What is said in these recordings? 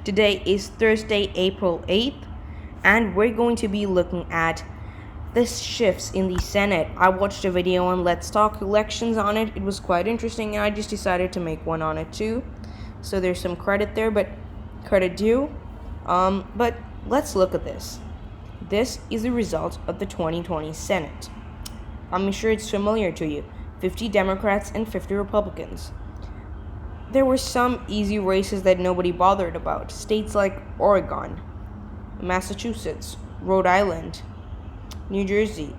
Today is Thursday, April 8th, and we're going to be looking at the shifts in the Senate. I watched a video on Let's Talk Elections on it. It was quite interesting, and I just decided to make one on it too. So there's some credit there, but credit due. But let's look at this. This is the result of the 2020 Senate. I'm sure it's familiar to you. 50 Democrats and 50 Republicans. There were some easy races that nobody bothered about. States like Oregon, Massachusetts, Rhode Island, New Jersey,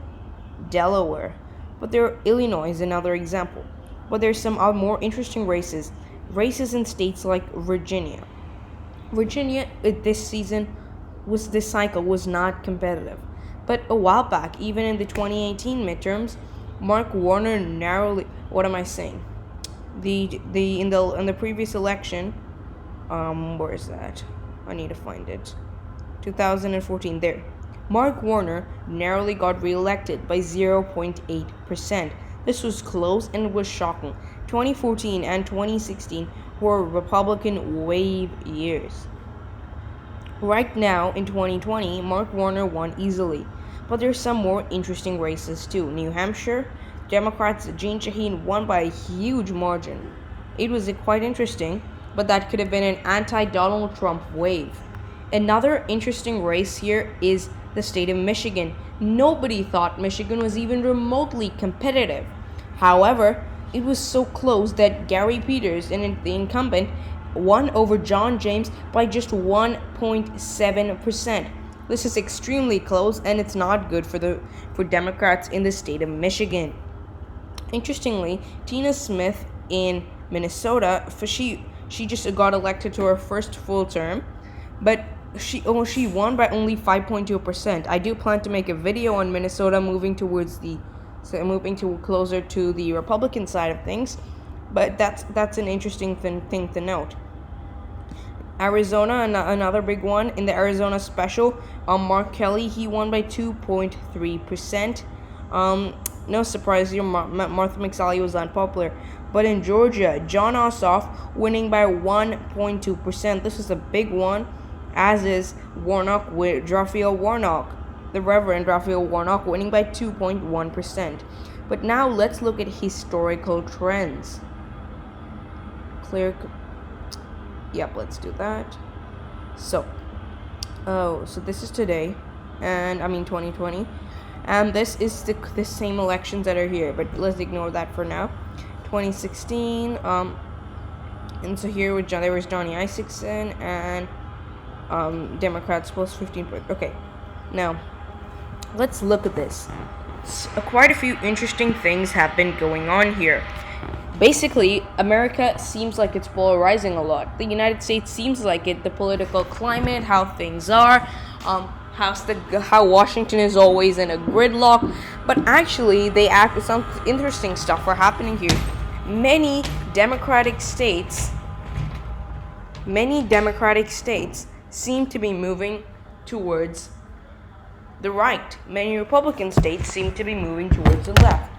Delaware. But Illinois is another example. But there's some more interesting races. Races in states like Virginia. Virginia this cycle was not competitive. But a while back, even in the 2018 midterms, Mark Warner narrowly. What am I saying? In the previous election, where is that? I need to find it. 2014. There, Mark Warner narrowly got reelected by 0.8%. This was close and it was shocking. 2014 and 2016 were Republican wave years. Right now, in 2020, Mark Warner won easily. But there's some more interesting races too. New Hampshire, Democrats Jean Shaheen won by a huge margin. It was quite interesting, but that could have been an anti-Donald Trump wave. Another interesting race here is the state of Michigan. Nobody thought Michigan was even remotely competitive. However, it was so close that Gary Peters, the incumbent, won over John James by just 1.7%. This is extremely close, and it's not good for Democrats in the state of Michigan. Interestingly, Tina Smith in Minnesota, she just got elected to her first full term, but she won by only 5.2%. I do plan to make a video on Minnesota moving closer to the Republican side of things, but that's an interesting thing to note. Arizona, another big one. In the Arizona special, Mark Kelly, he won by 2.3%. No surprise here, Martha McSally was unpopular. But in Georgia, John Ossoff winning by 1.2%. This is a big one, as is Raphael Warnock, the Reverend Raphael Warnock, winning by 2.1%. But now let's look at historical trends. Yep, let's do that. So this is today, and 2020, and this is the same elections that are here, but let's ignore that for now. 2016, and so here there was Johnny Isakson, and Democrats plus 15 points. Okay, now let's look at this. Quite a few interesting things have been going on here. Basically, America seems like it's polarizing a lot. The United States seems like it. The political climate, how things are, how Washington is always in a gridlock. But actually, some interesting stuff are happening here. Many Democratic states seem to be moving towards the right. Many Republican states seem to be moving towards the left.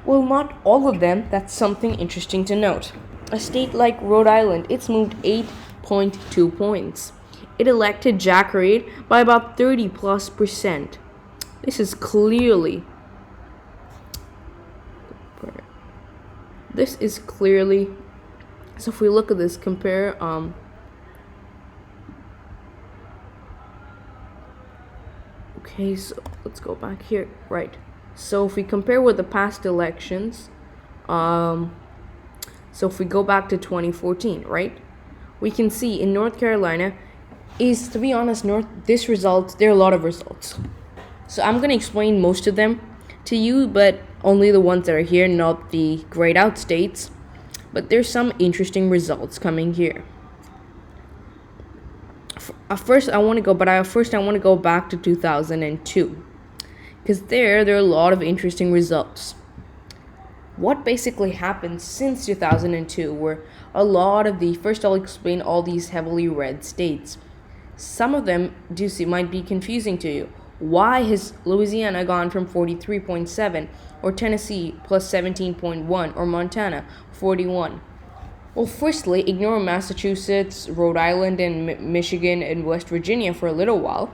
Well, not all of them. That's something interesting to note. A state like Rhode Island, it's moved 8.2 points. It elected Jack Reed by about 30+%. This is clearly, so if we look at this, compare, okay, so let's go back here, right. So if we compare with the past elections, so if we go back to 2014, right, we can see in North Carolina to be honest, there are a lot of results. So I'm going to explain most of them to you, but only the ones that are here, not the grayed out states. But there's some interesting results coming here. First, I want to go back to 2002. Because there are a lot of interesting results. What basically happened since 2002 were a lot of first I'll explain all these heavily red states. Some of them might be confusing to you. Why has Louisiana gone from 43.7, or Tennessee plus 17.1, or Montana 41? Well, firstly, ignore Massachusetts, Rhode Island, and Michigan and West Virginia for a little while,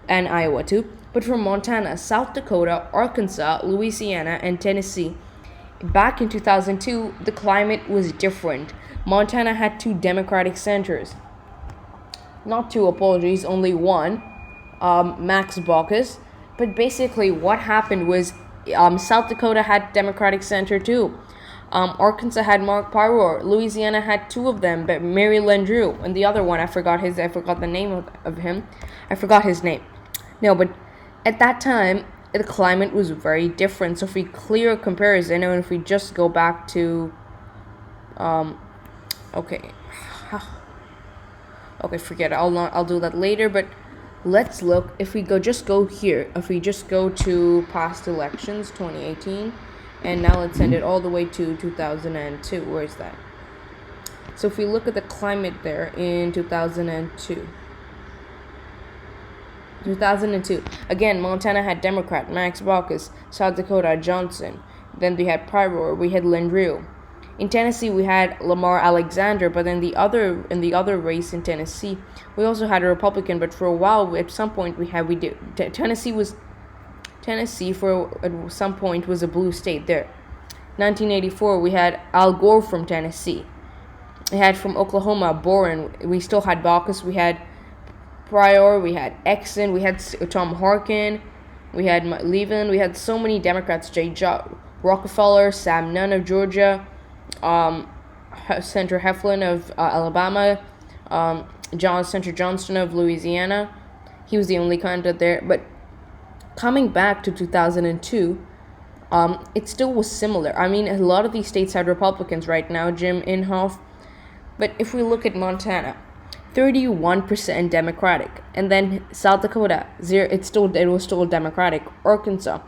and Iowa too. But for Montana, South Dakota, Arkansas, Louisiana, and Tennessee, back in 2002, the climate was different. Montana had 2 Democratic senators. Not 2, apologies, only 1, Max Baucus. But basically, what happened was South Dakota had Democratic senator too. Arkansas had Mark Pyror. Louisiana had 2 of them, but Mary Landrieu, and the other one, I forgot the name of him. I forgot his name. No, but at that time, the climate was very different. So if we clear a comparison, and if we just go back to, okay, forget it. I'll do that later. But let's look. If we just go to past elections, 2018. And now let's send it all the way to 2002. Where is that? So if we look at the climate there in 2002. Again, Montana had Democrat Max Baucus, South Dakota Johnson. Then we had Pyror, we had Landrieu. In Tennessee, we had Lamar Alexander, but in the other race in Tennessee, we also had a Republican. But for a while, at some point, Tennessee for at some point was a blue state there. 1984, we had Al Gore from Tennessee. We had from Oklahoma, Boren. We still had Baucus. We had Pryor. We had Exon. We had Tom Harkin. We had Levin. We had so many Democrats. Rockefeller, Sam Nunn of Georgia, Senator Heflin of Alabama, Senator Johnston of Louisiana. He was the only candidate there. But coming back to 2002, it still was similar. I mean, a lot of these states had Republicans right now, Jim Inhofe. But if we look at Montana, 31% Democratic, and then South Dakota, it was still Democratic. Arkansas,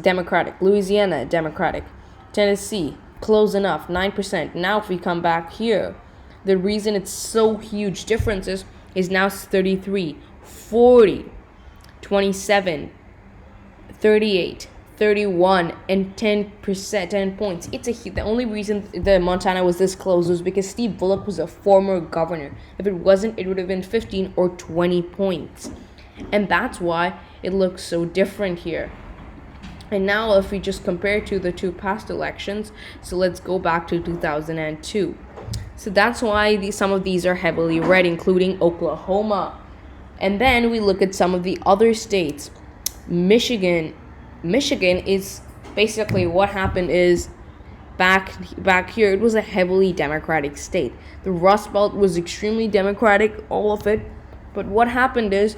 Democratic. Louisiana, Democratic. Tennessee, close enough, 9%. Now, if we come back here, the reason it's so huge differences is now 33, 40, 27. 38, 31, and 10%, 10 points. The only reason the Montana was this close was because Steve Bullock was a former governor. If it wasn't, it would have been 15 or 20 points. And that's why it looks so different here. And now if we just compare to the 2 past elections, so let's go back to 2002. So that's why some of these are heavily red, including Oklahoma. And then we look at some of the other states. Michigan is basically what happened is back here, it was a heavily Democratic state. The Rust Belt was extremely Democratic, all of it. But what happened is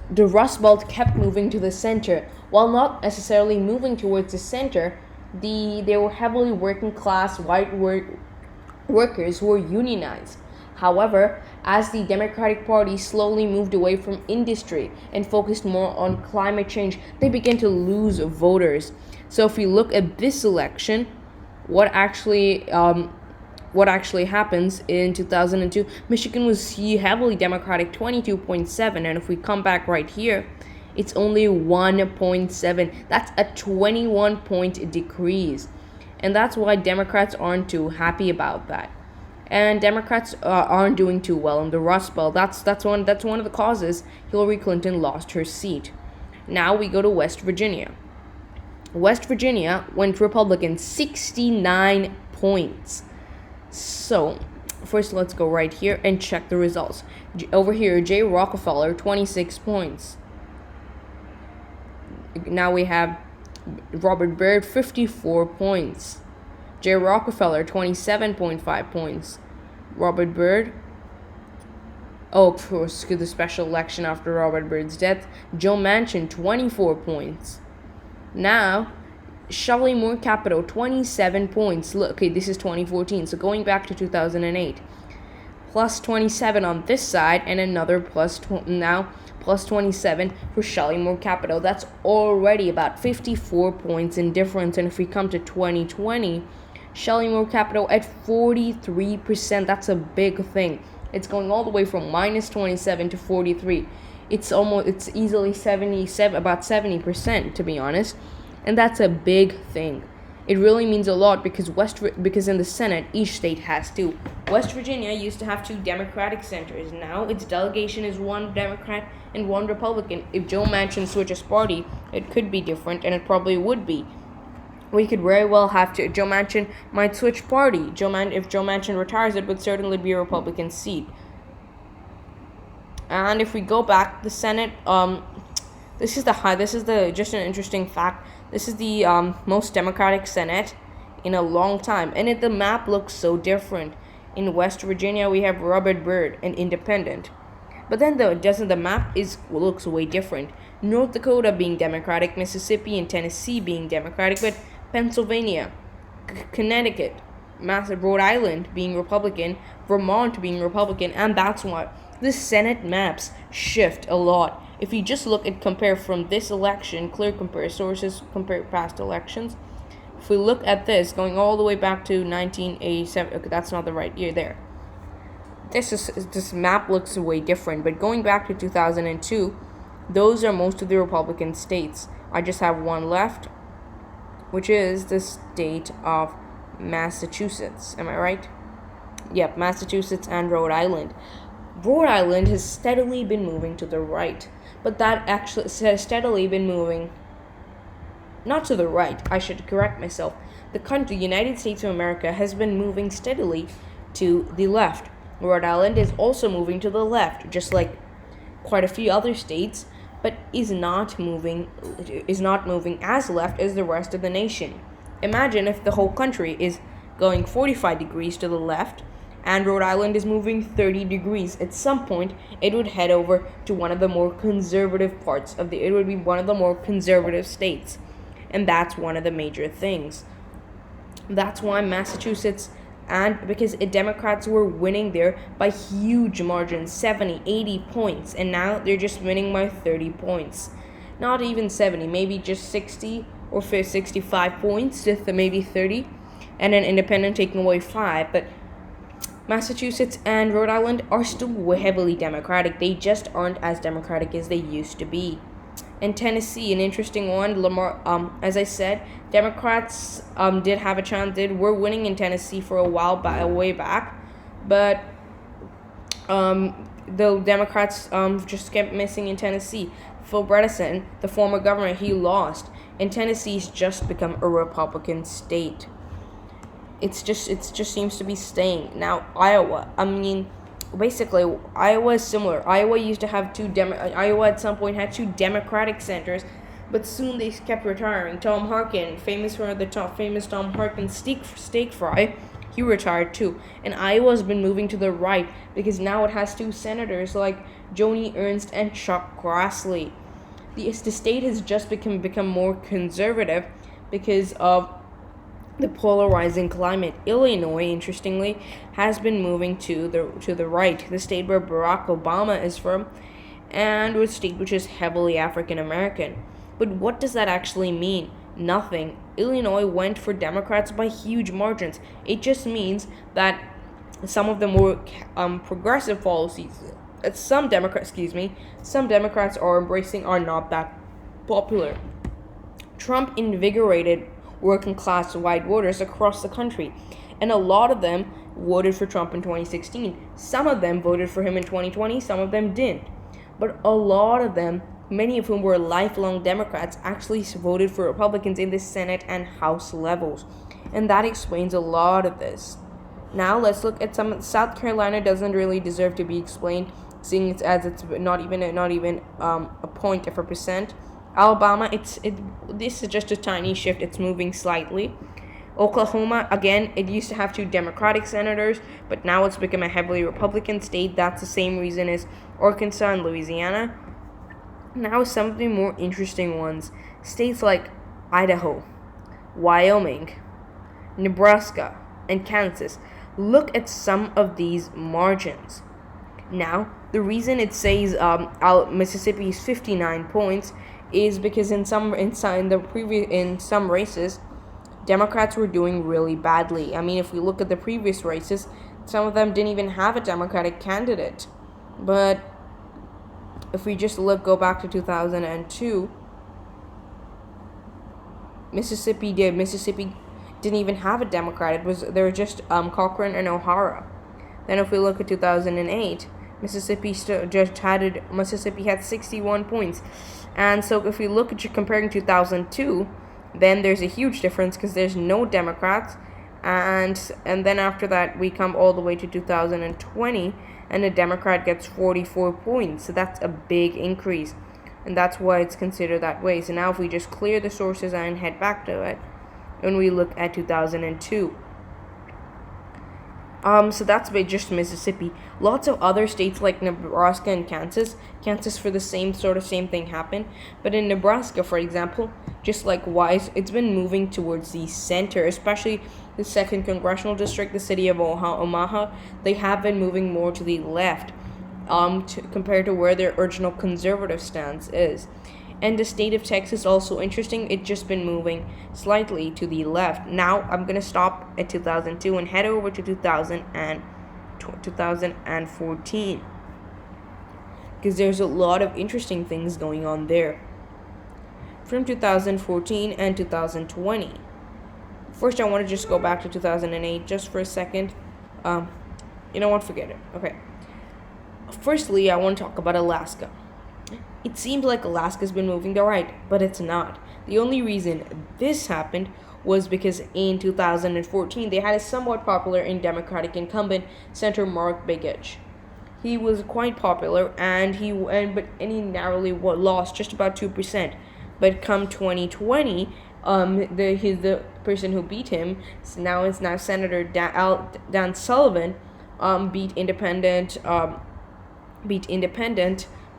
the Rust Belt kept moving to the center. While not necessarily moving towards the center, they were heavily working class white workers who were unionized. However, as the Democratic Party slowly moved away from industry and focused more on climate change, they began to lose voters. So if we look at this election, what actually happens in 2002, Michigan was heavily Democratic, 22.7, and if we come back right here, it's only 1.7. That's a 21-point decrease, and that's why Democrats aren't too happy about that. And Democrats aren't doing too well in the Rust Belt. That's one of the causes Hillary Clinton lost her seat. Now we go to West Virginia. West Virginia went Republican 69 points. So first let's go right here and check the results. Over here, Jay Rockefeller, 26 points. Now we have Robert Byrd, 54 points. Jay Rockefeller, 27.5 points. Robert Byrd, of course, the special election after Robert Byrd's death. Joe Manchin, 24 points. Now, Shelley Moore Capito, 27 points. Look, okay, this is 2014, so going back to 2008. Plus 27 on this side, and another plus 27 for Shelley Moore Capito. That's already about 54 points in difference. And if we come to 2020, Shelley Moore Capito at 43%. That's a big thing. It's going all the way from minus 27 to 43. It's easily 77, about 70%, to be honest. And that's a big thing. it really means a lot because in the Senate, each state has two. West Virginia used to have two Democratic senators. Now its delegation is one Democrat and one Republican. If Joe Manchin switches party, it could be different, and it probably would be. We could very well have to. Joe Manchin might switch party. If Joe Manchin retires, it would certainly be a Republican seat. And if we go back, the Senate, this is just an interesting fact. This is the most Democratic Senate in a long time, and the map looks so different. In West Virginia, we have Robert Byrd, an independent, but then the map looks way different. North Dakota being Democratic, Mississippi and Tennessee being Democratic, but Pennsylvania, Connecticut, Rhode Island being Republican, Vermont being Republican, and that's why the Senate maps shift a lot. If you just compare from this election, compare sources, compare past elections. If we look at this, going all the way back to 1987, okay, that's not the right year there. This map looks way different, but going back to 2002, those are most of the Republican states. I just have one left, which is the state of Massachusetts. Am I right? Yep, Massachusetts and Rhode Island. Rhode Island has steadily been moving to the right, but that actually has steadily been moving not to the right. I should correct myself. The United States of America, has been moving steadily to the left. Rhode Island is also moving to the left, just like quite a few other states, but is not moving as left as the rest of the nation. Imagine if the whole country is going 45 degrees to the left, and Rhode Island is moving 30 degrees. At some point, it would head over to one of the more conservative it would be one of the more conservative states. And that's one of the major things. That's why Massachusetts, and because Democrats were winning there by huge margins, 70, 80 points, and now they're just winning by 30 points. Not even 70, maybe just 60 or 65 points, just maybe 30, and an independent taking away 5, but Massachusetts and Rhode Island are still heavily Democratic. They just aren't as Democratic as they used to be. In Tennessee, an interesting one. As I said, Democrats did have a chance. Were winning in Tennessee for a while, way back, but the Democrats just kept missing in Tennessee. Phil Bredesen, the former governor, he lost, and Tennessee's just become a Republican state. It just seems to be staying. Now, Iowa, basically, Iowa is similar. Iowa used to have Iowa at some point had two Democratic senators, but soon they kept retiring. Tom Harkin, famous for the famous Tom Harkin steak fry, he retired too. And Iowa's been moving to the right because now it has two senators like Joni Ernst and Chuck Grassley. The state has just become more conservative because of the polarizing climate. Illinois, interestingly, has been moving to the right, the state where Barack Obama is from, and a state which is heavily African American. But what does that actually mean? Nothing. Illinois went for Democrats by huge margins. It just means that some of the more progressive policies some Democrats are embracing are not that popular. Trump invigorated working class white voters across the country, and a lot of them voted for Trump in 2016. Some of them voted for him in 2020, some of them didn't. But a lot of them, many of whom were lifelong Democrats, actually voted for Republicans in the Senate and House levels. And that explains a lot of this. Now let's look at some. South Carolina doesn't really deserve to be explained, seeing it's not even a point of a percent. Alabama, this is just a tiny shift. It's moving slightly. Oklahoma, again, it used to have two Democratic senators, but now it's become a heavily Republican state. That's the same reason as Arkansas and Louisiana. Now some of the more interesting ones. States like Idaho, Wyoming, Nebraska, and Kansas. Look at some of these margins. Now, the reason it says Mississippi's 59 points is because in some races, Democrats were doing really badly. I mean, if we look at the previous races, some of them didn't even have a Democratic candidate. But if we just go back to 2002, Mississippi, didn't even have a Democrat. There were just Cochran and O'Hara. Then if we look at 2008, Mississippi had 61 points. And so if we look at comparing 2002, then there's a huge difference because there's no Democrats. And then after that, we come all the way to 2020, and a Democrat gets 44 points. So that's a big increase. And that's why it's considered that way. So now if we just clear the sources and head back to it, and we look at 2002. So that's just Mississippi. Lots of other states like Nebraska and Kansas for the same thing happened. But in Nebraska, for example, just like Wise, it's been moving towards the center, especially the 2nd Congressional District, the city of Omaha. They have been moving more to the left, compared to where their original conservative stance is. And the state of Texas, also interesting, it's just been moving slightly to the left. Now, I'm going to stop at 2002 and head over to 2014. Because there's a lot of interesting things going on there. From 2014 and 2020. First, I want to just go back to 2008 just for a second. You know what? Forget it. Okay. Firstly, I want to talk about Alaska. It seems like Alaska's been moving to the right, but it's not. The only reason this happened was because in 2014, they had a somewhat popular and Democratic incumbent, Senator Mark Begich. He was quite popular, and he narrowly lost just about 2%. But come 2020, the person who beat him is now Senator Dan Sullivan, beat independent,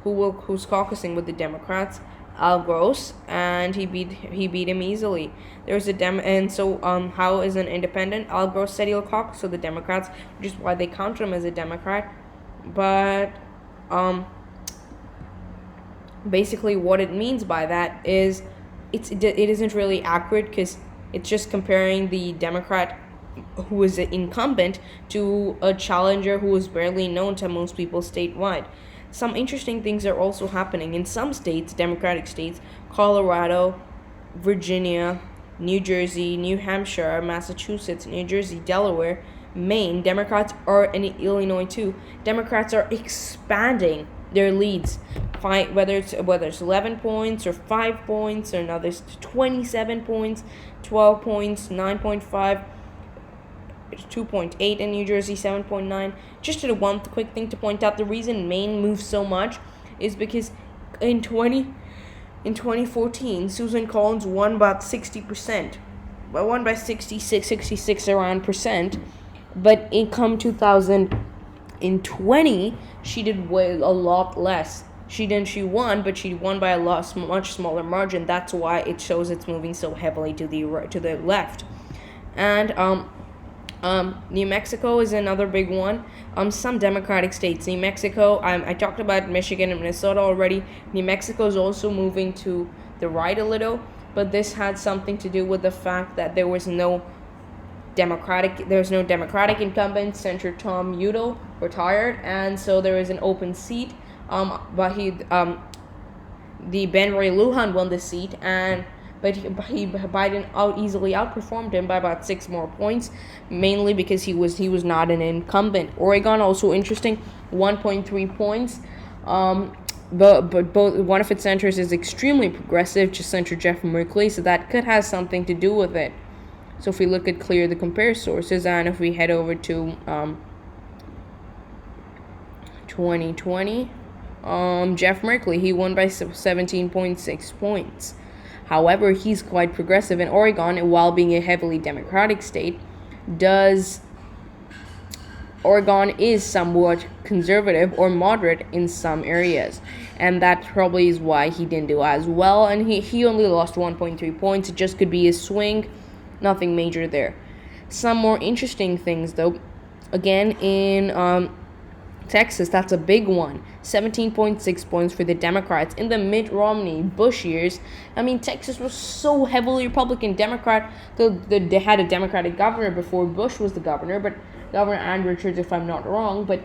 who's caucusing with the Democrats, Al Gross, and he beat him easily. There's how is an independent? Al Gross said he'll caucus with the Democrats, which is why they count him as a Democrat. But basically what it means by that is it isn't really accurate, because it's just comparing the Democrat who is an incumbent to a challenger who is barely known to most people statewide. Some interesting things are also happening in some states, Democratic states, Colorado, Virginia, New Jersey, New Hampshire, Massachusetts, New Jersey, Delaware, Maine. Democrats are, in Illinois too. Democrats are expanding their leads. Whether it's 11 points or 5 points, or now there's 27 points, 12 points, 9.5. 2.8 in New Jersey, 7.9. Just one quick thing to point out, the reason Maine moved so much is because in 2014, Susan Collins won about 60%. Won by 66 around percent. But in come 2020, she did a lot less. She won, but she won by a much smaller margin. That's why it shows it's moving so heavily to the left. And New Mexico is another big one. Some Democratic states. New Mexico, I talked about Michigan and Minnesota already. New Mexico is also moving to the right a little, but this had something to do with the fact that there was no Democratic incumbent. Senator Tom Udall retired, and so there is an open seat. But the Ben Ray Lujan won the seat, but Biden easily outperformed him by about 6 more points, mainly because he was not an incumbent. Oregon, also interesting, 1.3 points. But both one of its senators is extremely progressive, just Senator Jeff Merkley, so that could have something to do with it. So if we look at clear the compare sources, and if we head over to 2020, Jeff Merkley, he won by 17.6 points. However, he's quite progressive in Oregon, while being a heavily Democratic state. Oregon is somewhat conservative or moderate in some areas, and that probably is why he didn't do as well, and he only lost 1.3 points. It just could be a swing, nothing major there. Some more interesting things, though. Again, in Texas, that's a big one. 17.6 points for the Democrats. In the Mitt Romney, Bush years, Texas was so heavily Republican. Democrat, they had a Democratic governor before Bush was the governor, but Governor Ann Richards, if I'm not wrong. But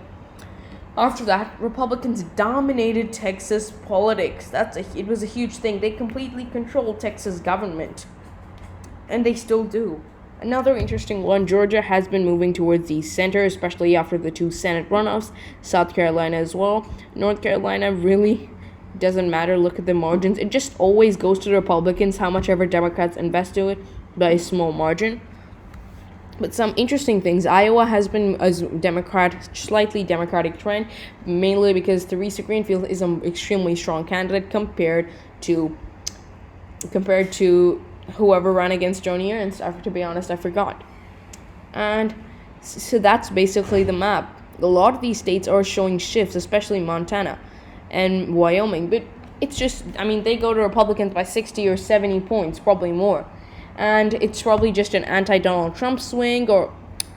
after that, Republicans dominated Texas politics. It was a huge thing. They completely controlled Texas government, and they still do. Another interesting one, Georgia has been moving towards the center, especially after the 2 Senate runoffs, South Carolina as well. North Carolina really doesn't matter. Look at the margins. It just always goes to the Republicans, how much ever Democrats invest to it, by a small margin. But some interesting things. Iowa has been a slightly Democratic trend, mainly because Theresa Greenfield is an extremely strong candidate compared to whoever ran against Joni Ernst. To be honest, I forgot. And so that's basically the map. A lot of these states are showing shifts, especially Montana and Wyoming. But it's just, they go to Republicans by 60 or 70 points, probably more. And it's probably just an anti-Donald Trump swing, or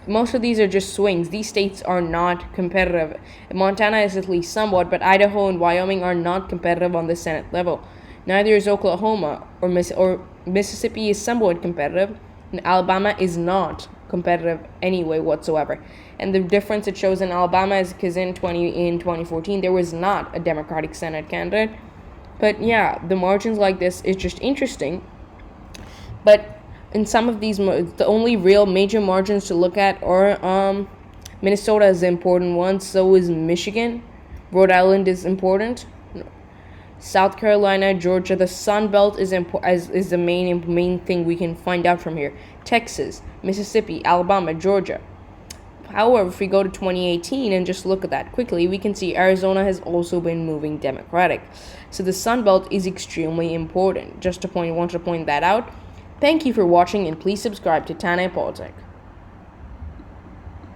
most of these are just swings. These states are not competitive. Montana is at least somewhat, but Idaho and Wyoming are not competitive on the Senate level. Neither is Oklahoma, or Mississippi is somewhat competitive, and Alabama is not competitive anyway whatsoever. And the difference it shows in Alabama is because in 2014 there was not a Democratic Senate candidate. But yeah, the margins like this is just interesting. But in some of these, the only real major margins to look at are Minnesota is the important one, so is Michigan. Rhode Island is important. South Carolina, Georgia, the Sun Belt is the main thing we can find out from here. Texas, Mississippi, Alabama, Georgia. However, if we go to 2018 and just look at that quickly, we can see Arizona has also been moving Democratic. So the Sun Belt is extremely important. Want to point that out. Thank you for watching, and please subscribe to Tana Politic.